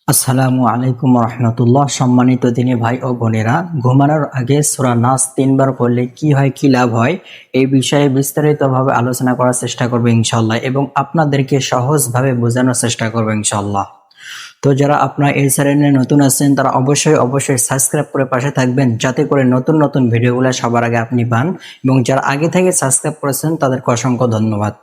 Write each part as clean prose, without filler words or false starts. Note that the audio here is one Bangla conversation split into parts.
আসসালামু আলাইকুম রহমতুল্লাহ। সম্মানিত দিনী ভাই ও বোনেরা, ঘুমানোর আগে সূরা নাস 3 বার পড়লে কি হয়, কি লাভ হয়, এই বিষয়ে বিস্তারিতভাবে আলোচনা করার চেষ্টা করবো ইনশাল্লাহ, এবং আপনাদেরকে সহজভাবে বোঝানোর চেষ্টা করবো ইনশাল্লাহ। তো যারা আপনার এই চ্যানেলে নতুন আছেন তারা অবশ্যই সাবস্ক্রাইব করে পাশে থাকবেন, যাতে করে নতুন নতুন ভিডিওগুলো সবার আগে আপনি পান। এবং যারা আগে থেকে সাবস্ক্রাইব করেছেন তাদেরকে অসংখ্য ধন্যবাদ।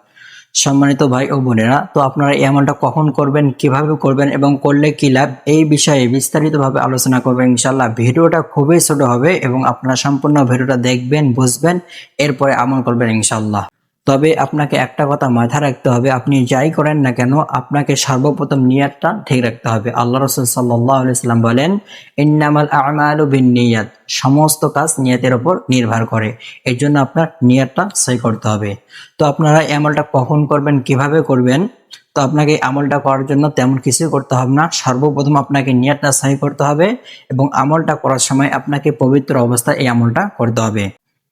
সম্মানিত ভাই ও বোনেরা, তো আপনারা এই আমলটা কখন করবেন, কিভাবে করবেন এবং করলে কি লাভ, এই বিষয়ে বিস্তারিতভাবে আলোচনা করবেন ইনশাল্লাহ। ভিডিওটা খুবই ছোট হবে এবং আপনারা সম্পূর্ণ ভিডিওটা দেখবেন, বুঝবেন, এরপরে আমল করবেন ইনশাল্লাহ। তবে আপনাকে একটা কথা মাথায় রাখতে হবে, আপনি যাই করেন না কেন আপনাকে সর্বপ্রথম নিয়াতটা ঠিক রাখতে হবে। আল্লাহ রাসূল সাল্লাল্লাহু আলাইহি সাল্লাম বলেন, ইন্নামাল আমালু বিন্নিয়াত, সমস্ত কাজ নিয়তের উপর নির্ভর করে। এর জন্য আপনার নিয়তটা সহি করতে হবে। তো আপনারা এই আমলটা কখন করবেন, কিভাবে করবেন, তো আপনাকে এই আমলটা করার জন্য তেমন কিছু করতে হবে না। সর্বপ্রথম আপনাকে নিয়তটা সহি করতে হবে এবং আমলটা করার সময় আপনাকে পবিত্র অবস্থায় এই আমলটা করতে হবে।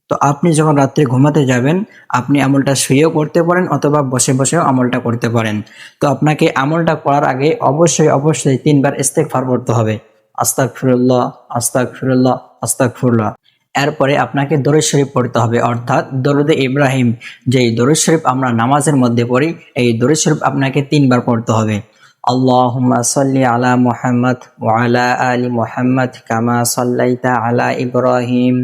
তো আপনি যখন রাত্রে ঘুমাতে যাবেন, আপনি আমলটা শুয়েও করতে পারেন অথবা বসে বসেও আমলটা করতে পারেন। তো আপনাকে আমলটা করার আগে অবশ্যই 3 বার ইস্তেগফার পড়তে হবে। আস্তাগফিরুল্লাহ, আস্তাগফিরুল্লাহ, আস্তাগফিরুল্লাহ। এরপরে আপনাকে দরুদ শরীফ পড়তে হবে, অর্থাৎ দরুদে ইব্রাহিম, যেই দরুদ শরীফ আমরা নামাজের মধ্যে পড়ি, এই দরুদ শরীফ আপনাকে 3 বার পড়তে হবে। আল্লাহুম্মা সাল্লি আলা মুহাম্মদ ওয়া আলা আলি মুহাম্মদ কামা সাল্লাইতা আলা ইব্রাহিম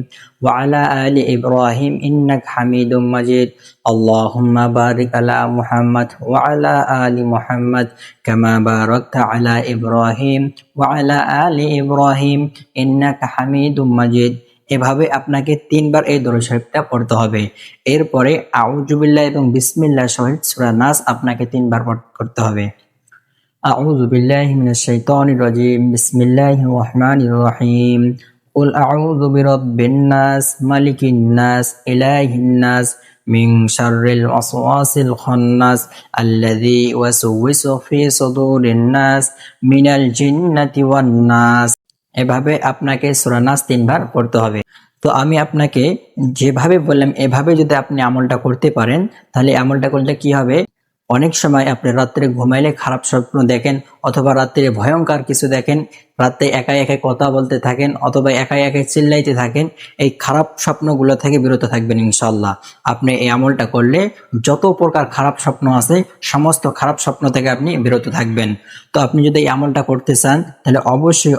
ওয়া আলা আলি ইব্রাহিম ইন্নাকা হামিদুম মাজিদ। আল্লাহুম্মা বারিক আলা মুহাম্মদ ওয়া আলা আলি মুহাম্মদ কামা বারাকতা আলা ইব্রাহিম ওয়া আলা আলি ইব্রাহিম ইন্নাকা হামিদুম মাজিদ। এভাবে আপনাকে 3 বার এই দরুদ শরীফটা পড়তে হবে। এরপরে আউযু বিল্লাহি এবং বিসমিল্লাহ সহিত সূরা নাস আপনাকে 3 বার পাঠ করতে হবে। আউযু বিল্লাহি মিনাশ শাইতানির রাজিম, বিসমিল্লাহির রহমানির রহিম। কুল আউযু বিরাব্বিন নাস, মালিকিন নাস, ইলাহিন নাস, মিন শাররিল ওয়াসওয়াসিল খান্নাস, আল্লাযী ইউওয়াসওয়িসু ফি সুদুরিন নাস, মিনাল জিন্নাতি ওয়ান নাস। এভাবে আপনাকে সূরা নাস 3 বার পড়তে হবে। তো আমি আপনাকে যেভাবে বললাম এভাবে যদি আপনি আমলটা করতে পারেন, তাহলে আমলটা করলে কি হবে, অনেক সময় আপনি রাত্রে ঘুমাইলে খারাপ স্বপ্ন দেখেন, অথবা রাত্রে ভয়ঙ্কর কিছু দেখেন, রাতে একা একা কথা বলতে থাকেন, অথবা একা একা চিল্লাইতে থাকেন, এই খারাপ স্বপ্নগুলো থেকে বিরত থাকবেন ইনশাল্লাহ। আপনি এই আমলটা করলে যত প্রকার খারাপ স্বপ্ন আছে সমস্ত খারাপ স্বপ্ন থেকে আপনি বিরত থাকবেন। তো আপনি যদি এই আমলটা করতে চান তাহলে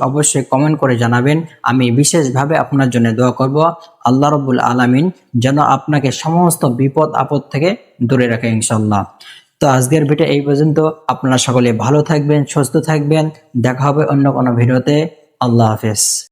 অবশ্যই কমেন্ট করে জানাবেন। আমি বিশেষভাবে আপনার জন্য দোয়া করব, আল্লাহ রাব্বুল আলামিন যেন আপনাকে সমস্ত বিপদ আপদ থেকে দূরে রাখে ইনশাল্লাহ। তো আজকের ভিডিও এই পর্যন্ত। আপনারা সকলে ভালো থাকবেন, সুস্থ থাকবেন। দেখা হবে অন্য কোনো ভিডিওতে। আল্লাহ হাফেজ।